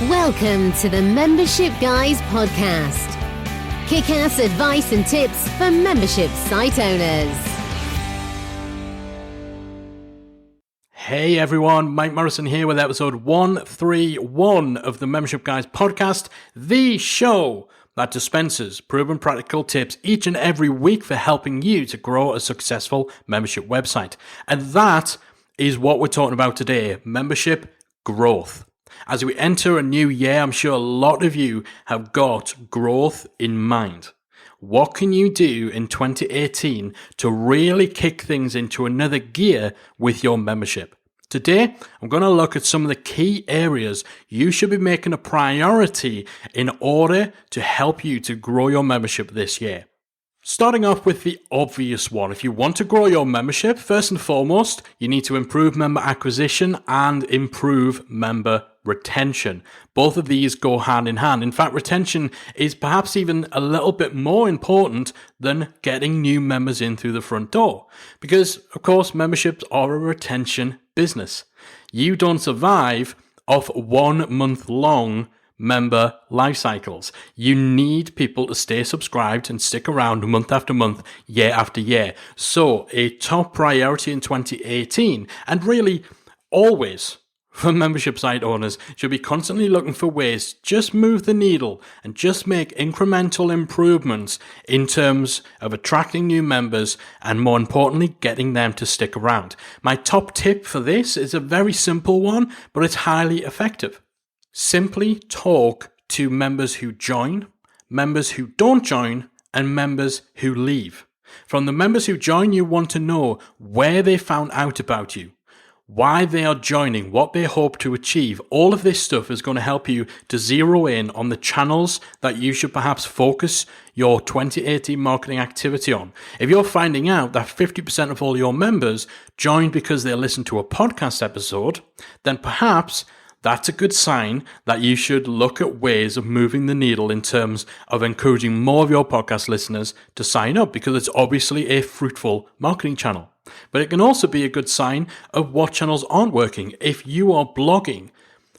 Welcome to the Membership Guys podcast. Kick-ass advice and tips for membership site owners. Hey everyone, Mike Morrison here with episode 131 of the Membership Guys podcast, the show that dispenses proven practical tips each and every week for helping you to grow a successful membership website. And that is what we're talking about today, membership growth. As we enter a new year, I'm sure a lot of you have got growth in mind. What can you do in 2018 to really kick things into another gear with your membership? Today, I'm going to look at some of the key areas you should be making a priority in order to help you to grow your membership this year. Starting off with the obvious one, if you want to grow your membership, first and foremost, you need to improve member acquisition and improve member retention. Both of these go hand in hand. In fact, retention is perhaps even a little bit more important than getting new members in through the front door. Because, of course, memberships are a retention business. You don't survive off 1 month long member life cycles. You need people to stay subscribed and stick around month after month, year after year. So a top priority in 2018, and really always for membership site owners, should be constantly looking for ways to just move the needle and just make incremental improvements in terms of attracting new members and, more importantly, getting them to stick around. My top tip for this is a very simple one, but it's highly effective. Simply talk to members who join, members who don't join, and members who leave. From the members who join, you want to know where they found out about you, why they are joining, what they hope to achieve. All of this stuff is going to help you to zero in on the channels that you should perhaps focus your 2018 marketing activity on. If you're finding out that 50% of all your members joined because they listened to a podcast episode, then perhaps that's a good sign that you should look at ways of moving the needle in terms of encouraging more of your podcast listeners to sign up, because it's obviously a fruitful marketing channel. But it can also be a good sign of what channels aren't working. If you are blogging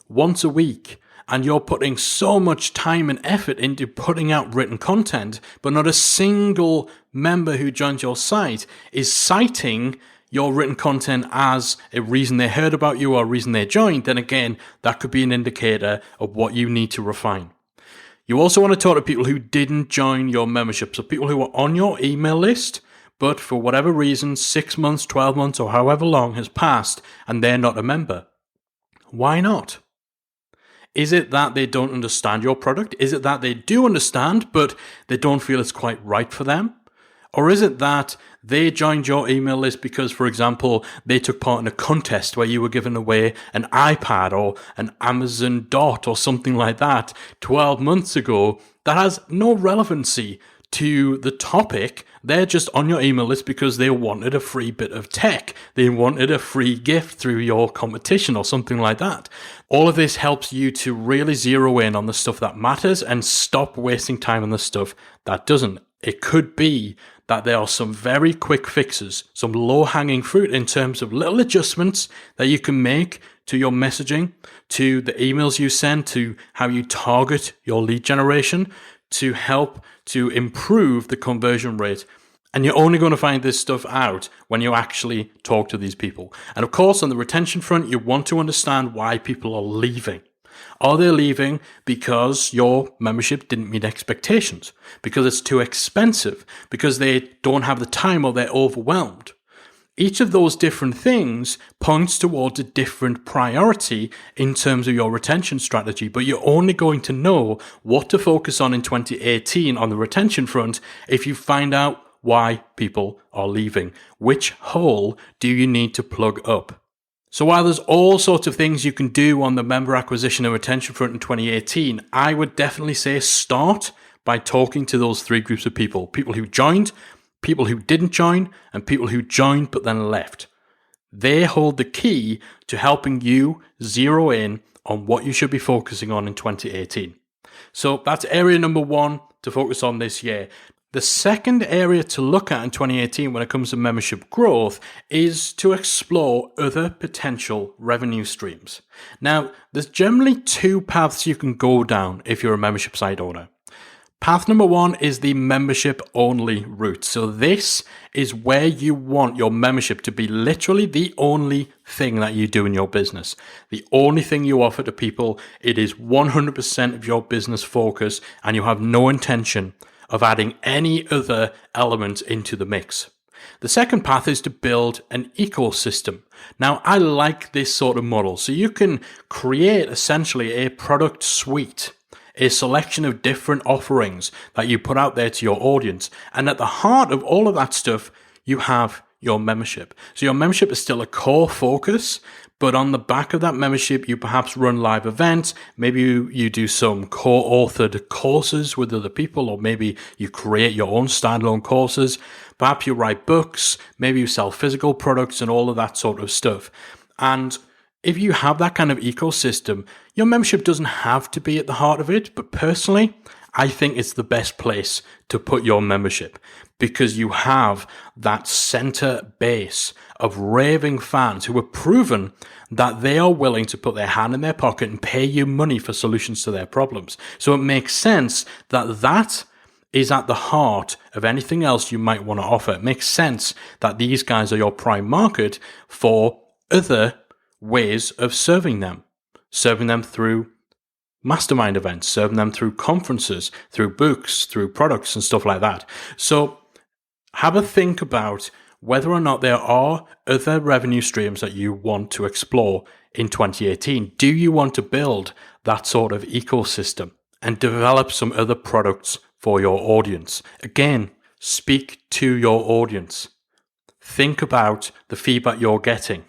once a week and you're putting so much time and effort into putting out written content, but not a single member who joins your site is citing your written content as a reason they heard about you or a reason they joined, then again, that could be an indicator of what you need to refine. You also want to talk to people who didn't join your membership, so people who are on your email list, but for whatever reason, 6 months, 12 months, or however long has passed, and they're not a member. Why not? Is it that they don't understand your product? Is it that they do understand, but they don't feel it's quite right for them? Or is it that they joined your email list because, for example, they took part in a contest where you were giving away an iPad or an Amazon Dot or something like that 12 months ago that has no relevancy to the topic? They're just on your email list because they wanted a free bit of tech. They wanted a free gift through your competition or something like that. All of this helps you to really zero in on the stuff that matters and stop wasting time on the stuff that doesn't. It could be that there are some very quick fixes, some low-hanging fruit in terms of little adjustments that you can make to your messaging, to the emails you send, to how you target your lead generation to help to improve the conversion rate. And you're only going to find this stuff out when you actually talk to these people. And of course, on the retention front, you want to understand why people are leaving. Are they leaving because your membership didn't meet expectations? Because it's too expensive? Because they don't have the time or they're overwhelmed? Each of those different things points towards a different priority in terms of your retention strategy, but you're only going to know what to focus on in 2018 on the retention front if you find out why people are leaving. Which hole do you need to plug up? So while there's all sorts of things you can do on the member acquisition and retention front in 2018, I would definitely say start by talking to those three groups of people. People who joined, people who didn't join, and people who joined but then left. They hold the key to helping you zero in on what you should be focusing on in 2018. So that's area number one to focus on this year. The second area to look at in 2018 when it comes to membership growth is to explore other potential revenue streams. Now, there's generally two paths you can go down if you're a membership site owner. Path number one is the membership only route. So this is where you want your membership to be literally the only thing that you do in your business. The only thing you offer to people. It is 100% of your business focus, and you have no intention of adding any other element into the mix. The second path is to build an ecosystem. Now, I like this sort of model. So you can create essentially a product suite, a selection of different offerings that you put out there to your audience. And at the heart of all of that stuff, you have your membership. So your membership is still a core focus, but on the back of that membership, you perhaps run live events. Maybe you do some co-authored courses with other people, or maybe you create your own standalone courses. Perhaps you write books, maybe you sell physical products and all of that sort of stuff. And if you have that kind of ecosystem, your membership doesn't have to be at the heart of it. But personally, I think it's the best place to put your membership, because you have that center base of raving fans who have proven that they are willing to put their hand in their pocket and pay you money for solutions to their problems. So it makes sense that that is at the heart of anything else you might want to offer. It makes sense that these guys are your prime market for other ways of serving them through mastermind events, serving them through conferences, through books, through products and stuff like that. So have a think about whether or not there are other revenue streams that you want to explore in 2018. Do you want to build that sort of ecosystem and develop some other products for your audience? Again, speak to your audience. Think about the feedback you're getting.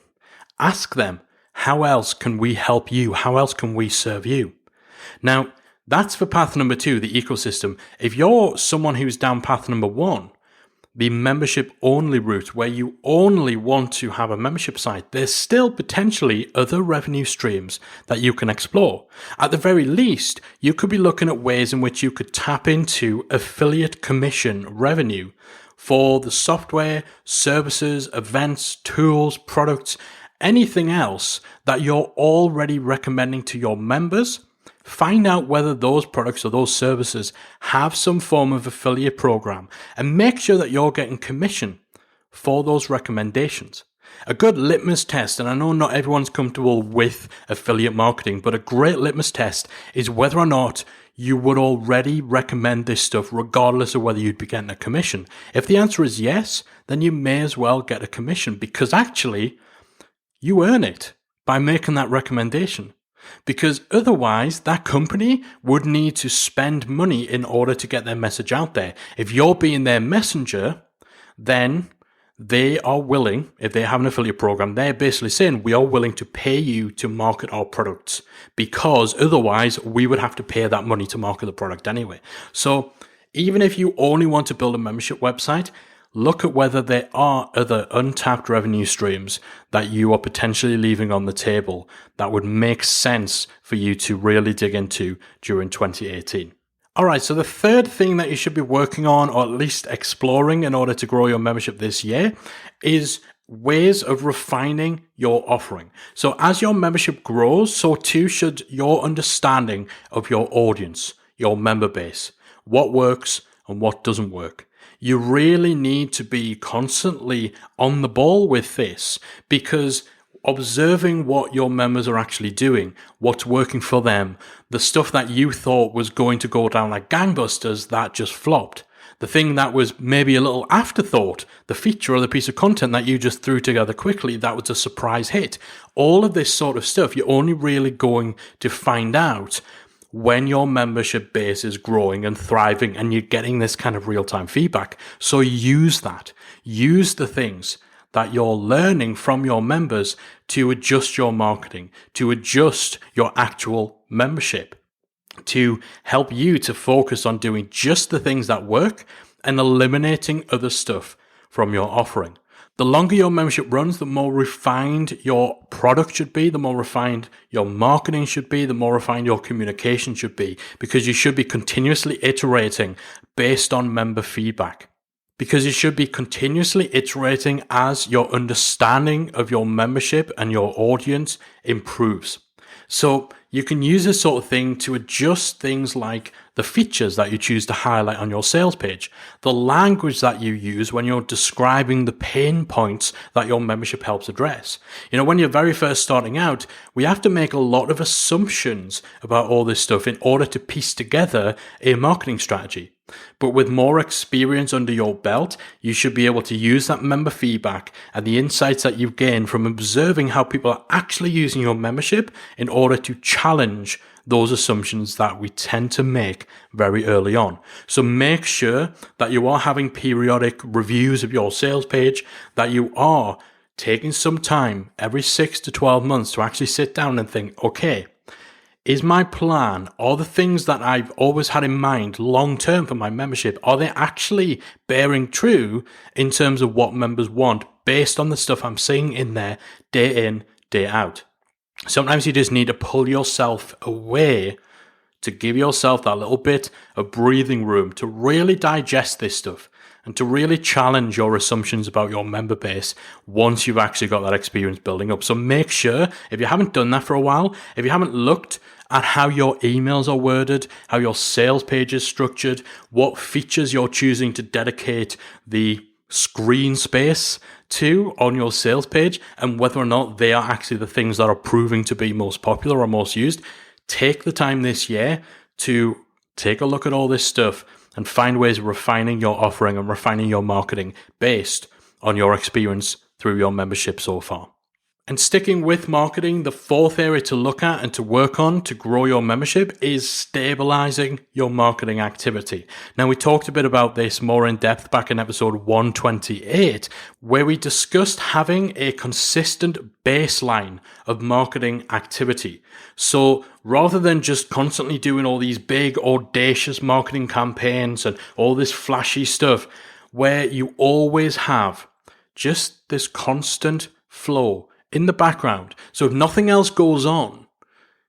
Ask them, how else can we help you? How else can we serve you? Now, that's for path number two, the ecosystem. If you're someone who's down path number one, the membership only route, where you only want to have a membership site, there's still potentially other revenue streams that you can explore. At the very least, you could be looking at ways in which you could tap into affiliate commission revenue for the software, services, events, tools, products, anything else that you're already recommending to your members. Find out whether those products or those services have some form of affiliate program, and make sure that you're getting commission for those recommendations. A good litmus test, and I know not everyone's comfortable with affiliate marketing, but a great litmus test is whether or not you would already recommend this stuff regardless of whether you'd be getting a commission. If the answer is yes, then you may as well get a commission, because actually you earn it by making that recommendation. Because otherwise, that company would need to spend money in order to get their message out there. If you're being their messenger, then they are willing, if they have an affiliate program, they're basically saying, we are willing to pay you to market our products, because otherwise we would have to pay that money to market the product anyway. So even if you only want to build a membership website, look at whether there are other untapped revenue streams that you are potentially leaving on the table that would make sense for you to really dig into during 2018. All right, so the third thing that you should be working on, or at least exploring in order to grow your membership this year, is ways of refining your offering. So as your membership grows, so too should your understanding of your audience, your member base, what works and what doesn't work. You really need to be constantly on the ball with this, because observing what your members are actually doing, what's working for them, the stuff that you thought was going to go down like gangbusters, that just flopped. The thing that was maybe a little afterthought, the feature or the piece of content that you just threw together quickly, that was a surprise hit. All of this sort of stuff, you're only really going to find out when your membership base is growing and thriving and you're getting this kind of real-time feedback. So use that. Use the things that you're learning from your members to adjust your marketing, to adjust your actual membership, to help you to focus on doing just the things that work and eliminating other stuff from your offering. The longer your membership runs, the more refined your product should be, the more refined your marketing should be, the more refined your communication should be, because you should be continuously iterating based on member feedback. Because you should be continuously iterating as your understanding of your membership and your audience improves. So you can use this sort of thing to adjust things like the features that you choose to highlight on your sales page, the language that you use when you're describing the pain points that your membership helps address. When you're very first starting out, we have to make a lot of assumptions about all this stuff in order to piece together a marketing strategy. But with more experience under your belt, you should be able to use that member feedback and the insights that you've gained from observing how people are actually using your membership in order to challenge those assumptions that we tend to make very early on. So make sure that you are having periodic reviews of your sales page, that you are taking some time every 6 to 12 months to actually sit down and think, okay, is my plan, are the things that I've always had in mind long term for my membership, are they actually bearing true in terms of what members want based on the stuff I'm seeing in there day in, day out? Sometimes you just need to pull yourself away to give yourself that little bit of breathing room to really digest this stuff and to really challenge your assumptions about your member base once you've actually got that experience building up. So make sure, if you haven't done that for a while, if you haven't looked at how your emails are worded, how your sales page is structured, what features you're choosing to dedicate the screen space to on your sales page, and whether or not they are actually the things that are proving to be most popular or most used, take the time this year to take a look at all this stuff and find ways of refining your offering and refining your marketing based on your experience through your membership so far. And sticking with marketing, the fourth area to look at and to work on to grow your membership is stabilizing your marketing activity. Now, we talked a bit about this more in depth back in episode 128, where we discussed having a consistent baseline of marketing activity. So rather than just constantly doing all these big, audacious marketing campaigns and all this flashy stuff, where you always have just this constant flow in the background. So if nothing else goes on,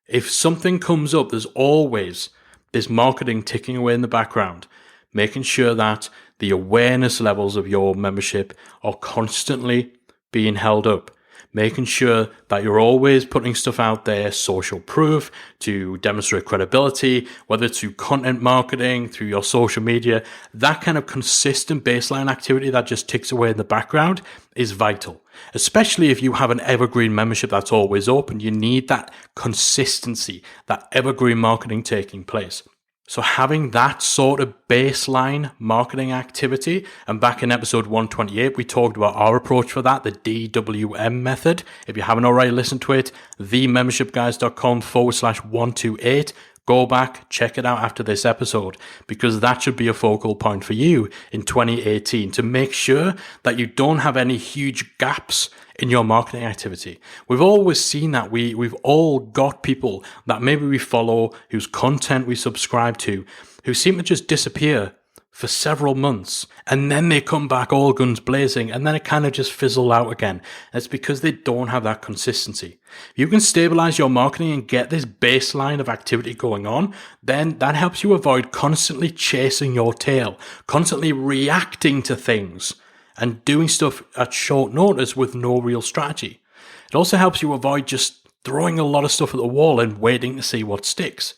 if something comes up, there's always this marketing ticking away in the background, making sure that the awareness levels of your membership are constantly being held up, making sure that you're always putting stuff out there, social proof to demonstrate credibility, whether it's through content marketing, through your social media. That kind of consistent baseline activity that just ticks away in the background is vital. Especially if you have an evergreen membership that's always open, you need that consistency, that evergreen marketing taking place. So having that sort of baseline marketing activity, and back in episode 128, we talked about our approach for that, the DWM method. If you haven't already listened to it, themembershipguys.com/128. Go back, check it out after this episode, because that should be a focal point for you in 2018 to make sure that you don't have any huge gaps in your marketing activity. We've always seen that. We've all got people that maybe we follow, whose content we subscribe to, who seem to just disappear for several months, and then they come back all guns blazing, and then it kind of just fizzle out again. It's because they don't have that consistency. If you can stabilize your marketing and get this baseline of activity going on, then that helps you avoid constantly chasing your tail, constantly reacting to things and doing stuff at short notice with no real strategy. It also helps you avoid just throwing a lot of stuff at the wall and waiting to see what sticks.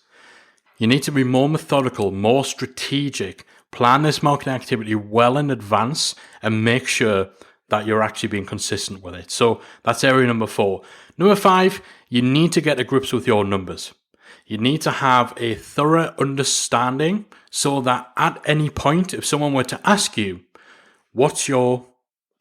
You need to be more methodical, more strategic, plan this marketing activity well in advance, and make sure that you're actually being consistent with it. So that's area number 4. Number 5, you need to get to grips with your numbers. You need to have a thorough understanding so that at any point, if someone were to ask you, what's your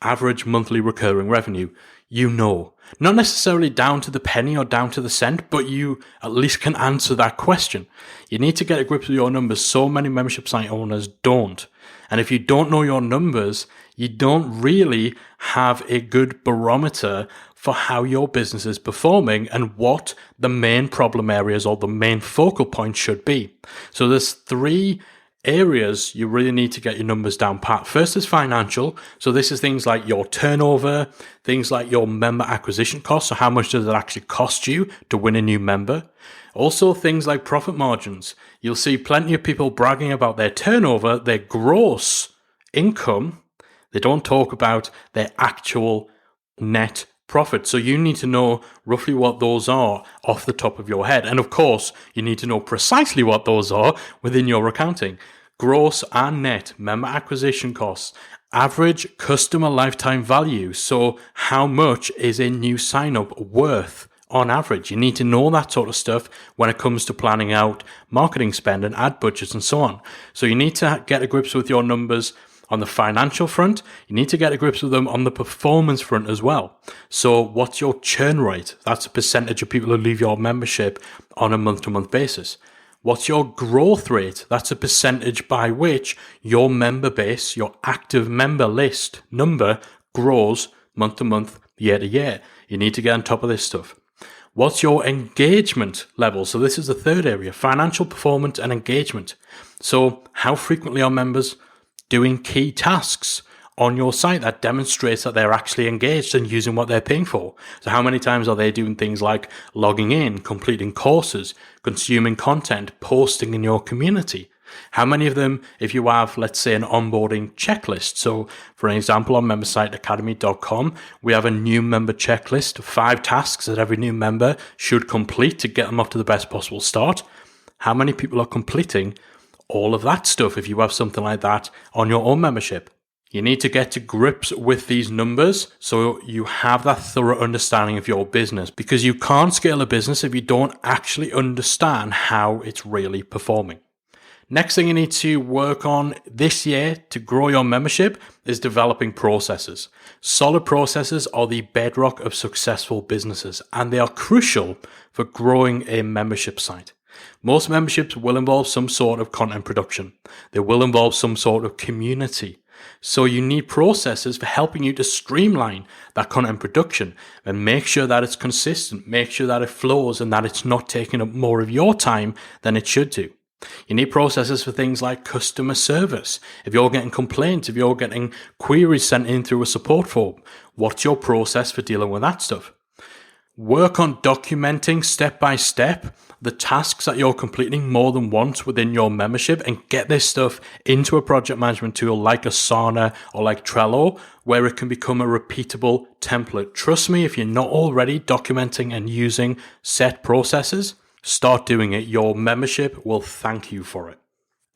average monthly recurring revenue? You know. Not necessarily down to the penny or down to the cent, but you at least can answer that question. You need to get a grip with your numbers. So many membership site owners don't. And if you don't know your numbers, you don't really have a good barometer for how your business is performing and what the main problem areas or the main focal points should be. So there's 3 areas you really need to get your numbers down pat. First is financial. So this is things like your turnover, things like your member acquisition costs. So how much does it actually cost you to win a new member? Also things like profit margins. You'll see plenty of people bragging about their turnover, their gross income. They don't talk about their actual net profit. So you need to know roughly what those are off the top of your head. And of course, you need to know precisely what those are within your accounting. Gross and net member acquisition costs, average customer lifetime value. So how much is a new sign up worth on average? You need to know that sort of stuff when it comes to planning out marketing spend and ad budgets and so on. So you need to get a grips with your numbers on the financial front. You need to get a grips with them on the performance front as well. So what's your churn rate? That's a percentage of people who leave your membership on a month-to-month basis. What's your growth rate? That's a percentage by which your member base, your active member list number grows month to month, year to year. You need to get on top of this stuff. What's your engagement level? So this is the third area, financial performance and engagement. So how frequently are members doing key tasks on your site that demonstrates that they're actually engaged and using what they're paying for? So how many times are they doing things like logging in, completing courses, consuming content, posting in your community? How many of them, if you have, let's say, an onboarding checklist? So for an example, on membersiteacademy.com, we have a new member checklist, 5 tasks that every new member should complete to get them off to the best possible start. How many people are completing all of that stuff if you have something like that on your own membership? You need to get to grips with these numbers so you have that thorough understanding of your business, because you can't scale a business if you don't actually understand how it's really performing. Next thing you need to work on this year to grow your membership is developing processes. Solid processes are the bedrock of successful businesses, and they are crucial for growing a membership site. Most memberships will involve some sort of content production. They will involve some sort of community. So you need processes for helping you to streamline that content production and make sure that it's consistent, make sure that it flows and that it's not taking up more of your time than it should do. You need processes for things like customer service. If you're getting complaints, if you're getting queries sent in through a support form, what's your process for dealing with that stuff? Work on documenting step by step the tasks that you're completing more than once within your membership, and get this stuff into a project management tool like Asana or like Trello, where it can become a repeatable template. Trust me, if you're not already documenting and using set processes, start doing it. Your membership will thank you for it.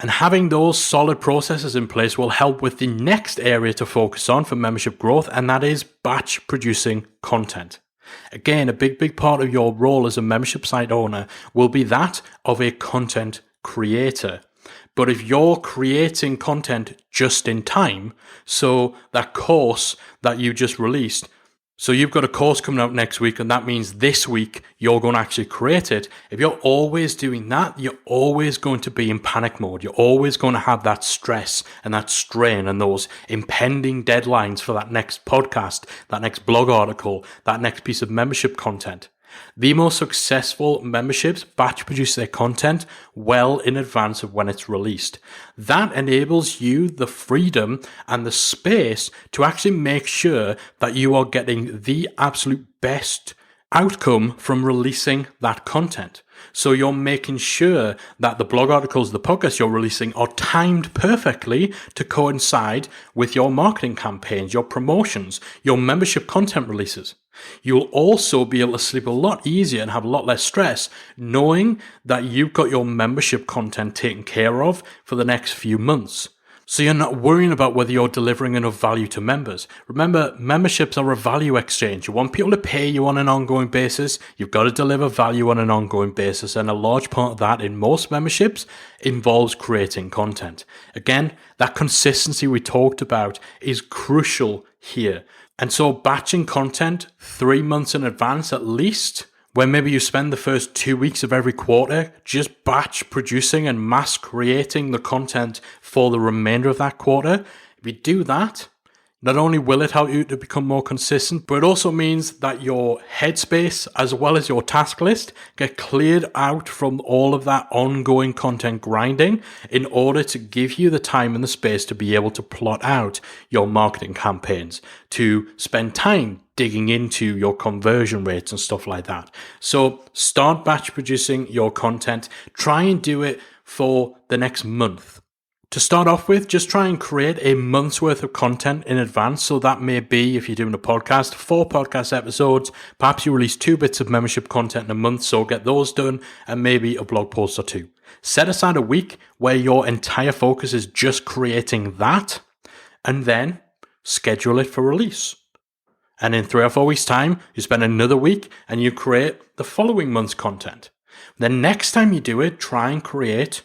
And having those solid processes in place will help with the next area to focus on for membership growth, and that is batch producing content. Again, a big part of your role as a membership site owner will be that of a content creator. But if you're creating content just in time, so that course that you just released, so you've got a course coming out next week, and that means this week you're going to actually create it. If you're always doing that, you're always going to be in panic mode. You're always going to have that stress and that strain and those impending deadlines for that next podcast, that next blog article, that next piece of membership content. The most successful memberships batch produce their content well in advance of when it's released. That enables you the freedom and the space to actually make sure that you are getting the absolute best outcome from releasing that content. So you're making sure that the blog articles, the podcasts you're releasing are timed perfectly to coincide with your marketing campaigns, your promotions, your membership content releases. You'll also be able to sleep a lot easier and have a lot less stress knowing that you've got your membership content taken care of for the next few months. So you're not worrying about whether you're delivering enough value to members. Remember, memberships are a value exchange. You want people to pay you on an ongoing basis. You've got to deliver value on an ongoing basis. And a large part of that in most memberships involves creating content. Again, that consistency we talked about is crucial here. And so batching content 3 months in advance at least, when maybe you spend the first 2 weeks of every quarter just batch producing and mass creating the content for the remainder of that quarter. If you do that, Not only will it help you to become more consistent, but it also means that your headspace as well as your task list get cleared out from all of that ongoing content grinding in order to give you the time and the space to be able to plot out your marketing campaigns, to spend time digging into your conversion rates and stuff like that. So start batch producing your content. Try and do it for the next month. To start off with, just try and create a month's worth of content in advance. So that may be, if you're doing a podcast, 4 podcast episodes. Perhaps you release 2 bits of membership content in a month, so get those done, and maybe a blog post or 2. Set aside a week where your entire focus is just creating that, and then schedule it for release. And in 3 or 4 weeks' time, you spend another week and you create the following month's content. Then next time you do it, try and create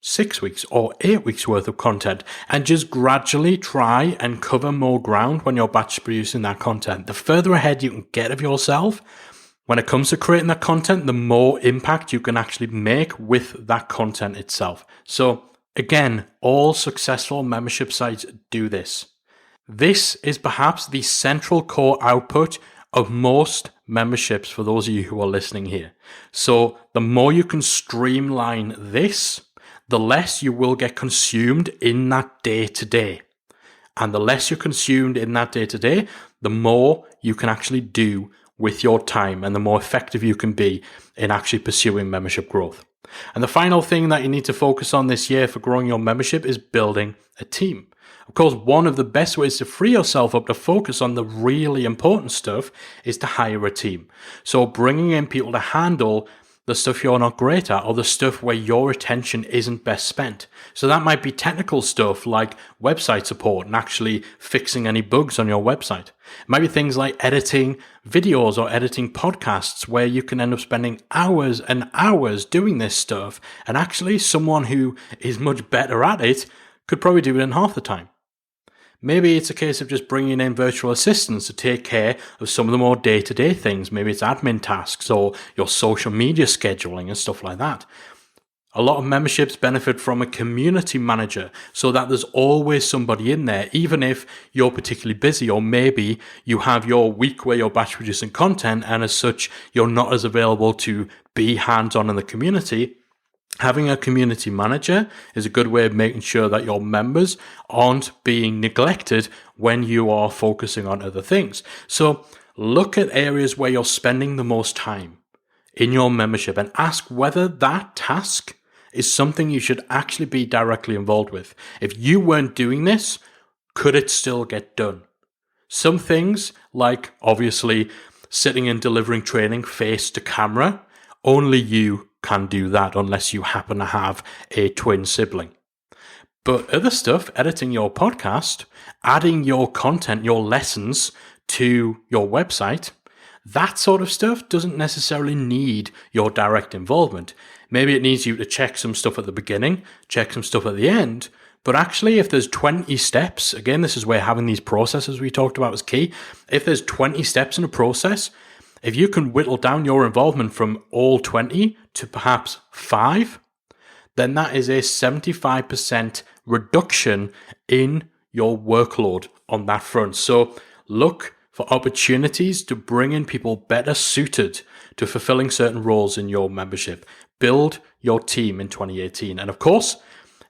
6 weeks or 8 weeks worth of content, and just gradually try and cover more ground when you're batch producing that content. The further ahead you can get of yourself when it comes to creating that content, the more impact you can actually make with that content itself. So again, all successful membership sites do this. This is perhaps the central core output of most memberships for those of you who are listening here. So the more you can streamline this, the less you will get consumed in that day-to-day. And the less you're consumed in that day-to-day, the more you can actually do with your time and the more effective you can be in actually pursuing membership growth. And the final thing that you need to focus on this year for growing your membership is building a team. Of course, one of the best ways to free yourself up to focus on the really important stuff is to hire a team. So bringing in people to handle the stuff you're not great at, or the stuff where your attention isn't best spent. So that might be technical stuff like website support and actually fixing any bugs on your website. It might be things like editing videos or editing podcasts where you can end up spending hours and hours doing this stuff, and actually someone who is much better at it could probably do it in half the time. Maybe it's a case of just bringing in virtual assistants to take care of some of the more day-to-day things. Maybe it's admin tasks or your social media scheduling and stuff like that. A lot of memberships benefit from a community manager so that there's always somebody in there, even if you're particularly busy, or maybe you have your week where you're batch producing content and as such, you're not as available to be hands-on in the community. Having a community manager is a good way of making sure that your members aren't being neglected when you are focusing on other things. So look at areas where you're spending the most time in your membership and ask whether that task is something you should actually be directly involved with. If you weren't doing this, could it still get done? Some things, like obviously sitting and delivering training face to camera, only you can do that unless you happen to have a twin sibling. But other stuff, editing your podcast, adding your content, your lessons to your website, that sort of stuff doesn't necessarily need your direct involvement. Maybe it needs you to check some stuff at the beginning, check some stuff at the end, but actually if there's 20 steps, again, this is where having these processes we talked about is key. If there's 20 steps in a process, if you can whittle down your involvement from all 20 to perhaps 5, then that is a 75% reduction in your workload on that front. So look for opportunities to bring in people better suited to fulfilling certain roles in your membership. Build your team in 2018. And of course,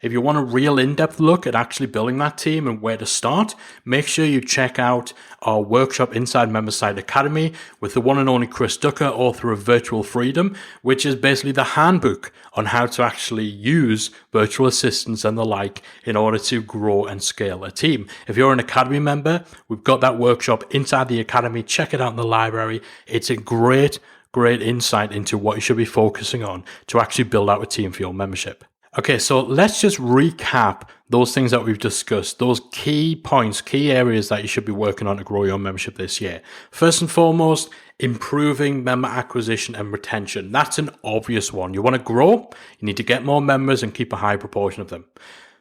if you want a real in-depth look at actually building that team and where to start, make sure you check out our workshop inside Memberside Academy with the one and only Chris Ducker, author of Virtual Freedom, which is basically the handbook on how to actually use virtual assistants and the like in order to grow and scale a team. If you're an Academy member, we've got that workshop inside the Academy. Check it out in the library. It's a great insight into what you should be focusing on to actually build out a team for your membership. Okay, so let's just recap those things that we've discussed, those key points, key areas that you should be working on to grow your membership this year. First and foremost, improving member acquisition and retention. That's an obvious one. You want to grow, you need to get more members and keep a high proportion of them.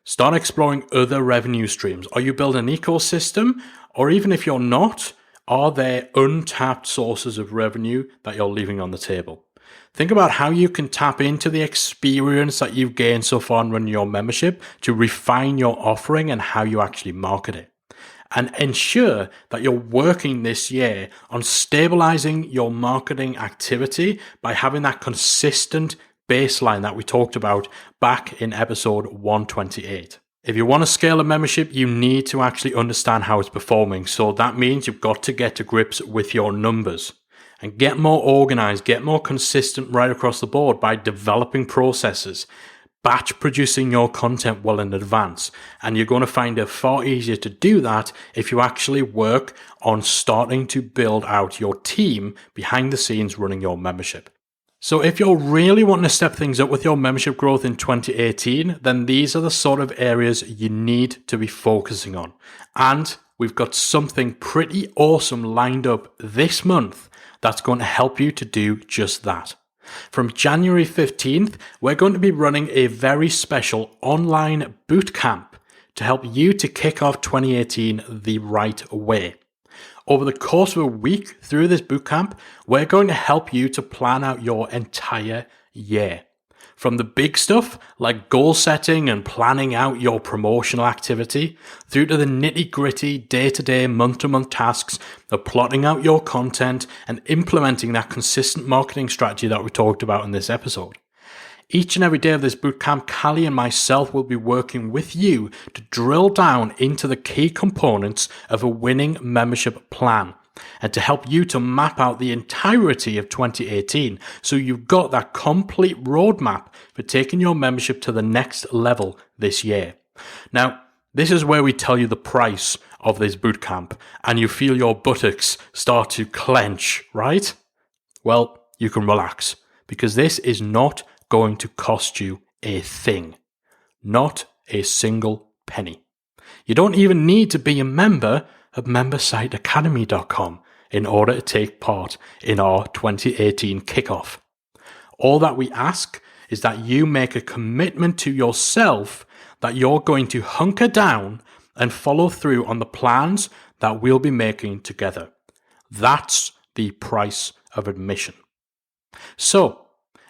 Start exploring other revenue streams. Are you building an ecosystem? Or even if you're not, are there untapped sources of revenue that you're leaving on the table? Think about how you can tap into the experience that you've gained so far in running your membership to refine your offering and how you actually market it. and ensure that you're working this year on stabilizing your marketing activity by having that consistent baseline that we talked about back in episode 128. If you want to scale a membership, you need to actually understand how it's performing. So that means you've got to get to grips with your numbers and get more organized, get more consistent right across the board by developing processes, batch producing your content well in advance. And you're going to find it far easier to do that if you actually work on starting to build out your team behind the scenes running your membership. So if you're really wanting to step things up with your membership growth in 2018, then these are the sort of areas you need to be focusing on. And we've got something pretty awesome lined up this month that's going to help you to do just that. From January 15th, we're going to be running a very special online bootcamp to help you to kick off 2018 the right way. Over the course of a week through this bootcamp, we're going to help you to plan out your entire year. From the big stuff like goal setting and planning out your promotional activity, through to the nitty-gritty day-to-day, month-to-month tasks of plotting out your content and implementing that consistent marketing strategy that we talked about in this episode. Each and every day of this bootcamp, Callie and myself will be working with you to drill down into the key components of a winning membership plan and to help you to map out the entirety of 2018 so you've got that complete roadmap for taking your membership to the next level this year. Now, this is where we tell you the price of this bootcamp and you feel your buttocks start to clench, right? Well, you can relax because this is not going to cost you a thing. Not a single penny. You don't even need to be a member of membersiteacademy.com in order to take part in our 2018 kickoff. All that we ask is that you make a commitment to yourself that you're going to hunker down and follow through on the plans that we'll be making together. That's the price of admission. So,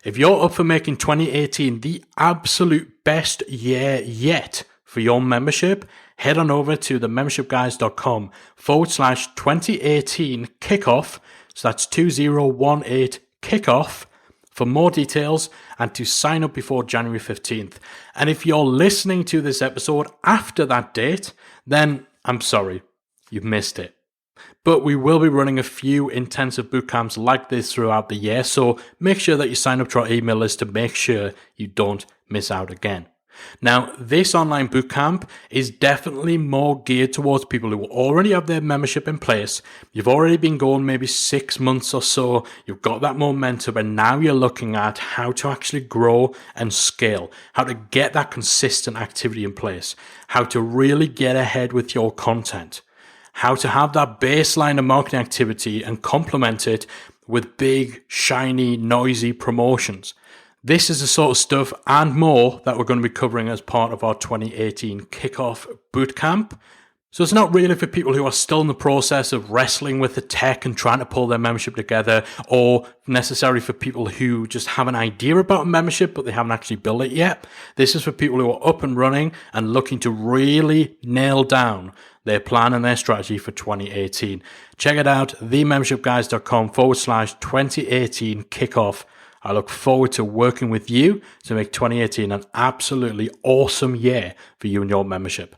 if you're up for making 2018 the absolute best year yet for your membership, head on over to themembershipguys.com/2018 kickoff. So that's 2018 kickoff for more details and to sign up before January 15th. And if you're listening to this episode after that date, then I'm sorry, you've missed it. But we will be running a few intensive bootcamps like this throughout the year, so make sure that you sign up to our email list to make sure you don't miss out again. Now, this online bootcamp is definitely more geared towards people who already have their membership in place. You've already been going maybe 6 months or so, you've got that momentum, and now you're looking at how to actually grow and scale, how to get that consistent activity in place, how to really get ahead with your content, how to have that baseline of marketing activity and complement it with big, shiny, noisy promotions. This is the sort of stuff and more that we're going to be covering as part of our 2018 kickoff bootcamp. So it's not really for people who are still in the process of wrestling with the tech and trying to pull their membership together, or necessarily for people who just have an idea about a membership but they haven't actually built it yet. This is for people who are up and running and looking to really nail down their plan and their strategy for 2018. Check it out, themembershipguys.com/2018 kickoff. I look forward to working with you to make 2018 an absolutely awesome year for you and your membership.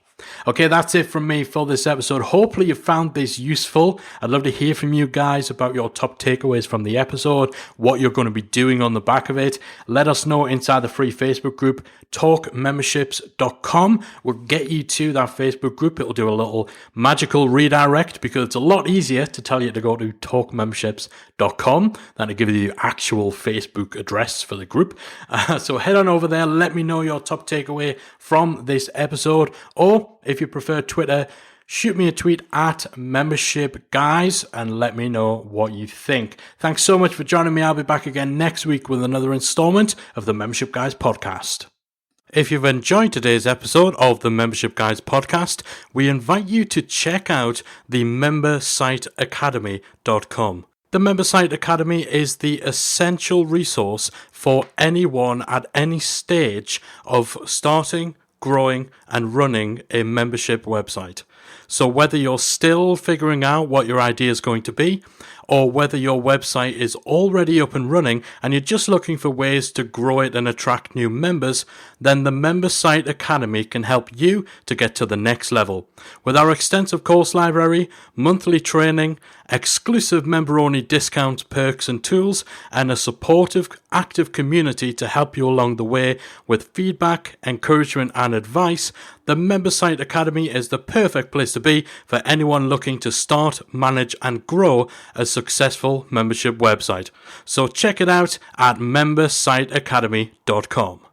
Okay, that's it from me for this episode. Hopefully you found this useful. I'd love to hear from you guys about your top takeaways from the episode, what you're going to be doing on the back of it. Let us know inside the free Facebook group, talkmemberships.com. We'll get you to that Facebook group. It'll do a little magical redirect because it's a lot easier to tell you to go to talkmemberships.com than to give you the actual Facebook address for the group. So head on over there. Let me know your top takeaway from this episode, or if you prefer Twitter, shoot me a tweet at membershipguys and let me know what you think. Thanks so much for joining me. I'll be back again next week with another installment of the Membership Guys podcast. If you've enjoyed today's episode of the Membership Guys podcast, we invite you to check out the membersiteacademy.com. The Membersite Academy is the essential resource for anyone at any stage of starting, growing and running a membership website. So whether you're still figuring out what your idea is going to be, or whether your website is already up and running and you're just looking for ways to grow it and attract new members, then the Member Site Academy can help you to get to the next level. With our extensive course library, monthly training, exclusive member-only discounts, perks and tools, and a supportive, active community to help you along the way with feedback, encouragement and advice, the Member Site Academy is the perfect place to be for anyone looking to start, manage and grow a successful membership website. So check it out at membersiteacademy.com.